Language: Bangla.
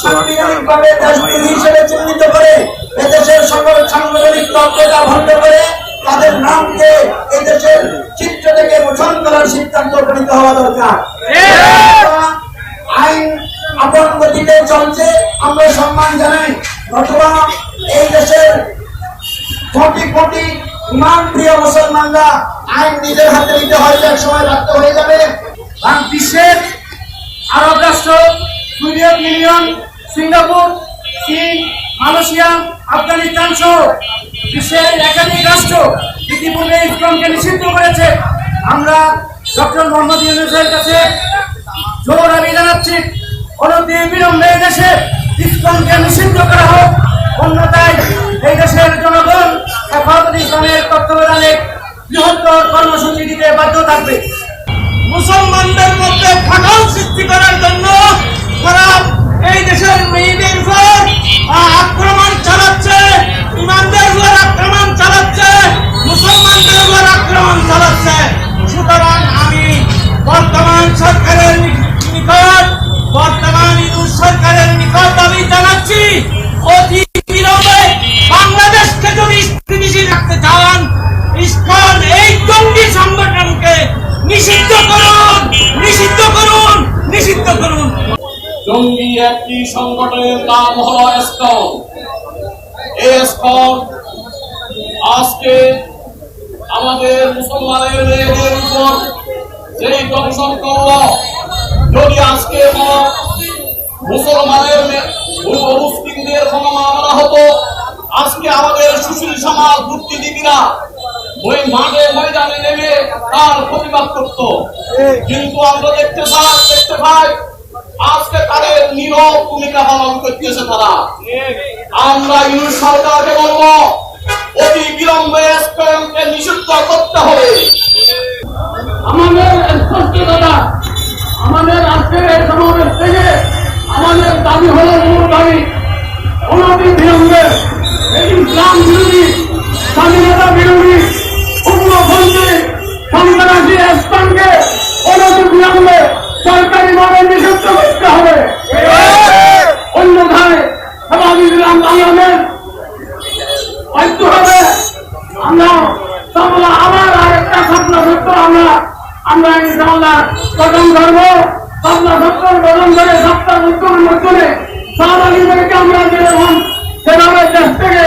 সাংবিধানিকভাবে দেশদ্রোহী হিসেবে চিহ্নিত করে এদেশের সকল সাংবিধানিক তত্ত্বটা ভঙ্গ করে তাদের নামকে এদেশের চিত্র থেকে মোচন করার সিদ্ধান্ত উপনীত হওয়া দরকার। আইন আপন গতিতে চলছে, আমরা সম্মান জানাই, অথবা এই দেশের কোটি কোটি ইমান প্রিয় মুসলমানরা আইন নিজের হাতে নিতে হয়তো এক সময় বাধ্য হয়ে যাবে। বিশ্বের আরব রাষ্ট্র, সোভিয়েত ইউনিয়ন, সিঙ্গাপুর, চীন, মালয়েশিয়া, আফগানিস্তান সহ বিশ্বের একাধিক রাষ্ট্র ইতিপূর্বে ইসলামকে নিষিদ্ধ করেছে। আমরা ডক্টর মোহাম্মদ ইউনূসের কাছে জোর দাবি জানাচ্ছি, অনতিবিলম্বে দেশে ইসলামকে নিষিদ্ধ করা হোক, অন্যথায় এই দেশের জনগণ হেফাজতে ইসলামের তত্ত্বাবধানে বৃহত্তর কর্মসূচি দিতে বাধ্য থাকবে। মুসলমানদের মধ্যে ফাটল সৃষ্টি করার জন্য তারা এই দেশের মেয়েদের উপর আক্রমণ চালাচ্ছে, ইমানদের উপর আক্রমণ চালাচ্ছে, মুসলমানদের উপর আক্রমণ চালাচ্ছে। সুতরাং আমি বর্তমান সরকারের নিকট, বর্তমান ইউনূস সরকারের নিকট দাবি জানাচ্ছি, অতি বিলম্বে বাংলাদেশকে যদি স্থিতিশীল রাখতে চান, ইসকন এই জঙ্গি সংগঠনকে নিষিদ্ধ করুন, নিষিদ্ধ করুন, নিষিদ্ধ করুন। জঙ্গি একটি সংগঠনের নাম হলো ইসকন। এই ইসকন আজকে আমাদের মুসলমানের মেয়েদের উপর যেই দংশন করল, যদি আজকে মুসলমানের মুসলিমদের ক্ষমা মামলা হতো, আজকে আমাদের সুশীল সমাজ বুদ্ধিজীবীরা ওই মাঠে ময়দানে নেমে তার প্রতিবাদ করত। কিন্তু আমরা দেখতে পাই আজকে তাদের নীরব ভূমিকা পালন করতেছে তারা। আমরা ইউনূস সরকারকে বলবো, অতি বিলম্বে ইসকনকে নিষিদ্ধ করতে হবে। আমাদের স্পষ্ট কথা, আমাদের আজকের এই সমাবেশ থেকে আমাদের দাবি হলো, মূল দাবি অনতি বিলম্বে এই ইসলাম বিরোধী, স্বাধীনতা বিরোধী, উগ্রপন্থী সন্ত্রাসী ইসকনকে অনতি বিলম্বে সরকারিভাবে নিষিদ্ধ করতে হবে। অন্যথায় হেফাজতে ইসলাম বাংলাদেশ বাধ্য হবে। আমরা আবার আরেকটা স্বপ্ন সত্য আমরা ইনশাআল্লাহ গঠন করবো। স্বপ্ন সত্য গঠন করে সপ্তাহ সত্তরের মধ্যে সহযোগীদেরকে আমরা যেরকম সেভাবে দেশ থেকে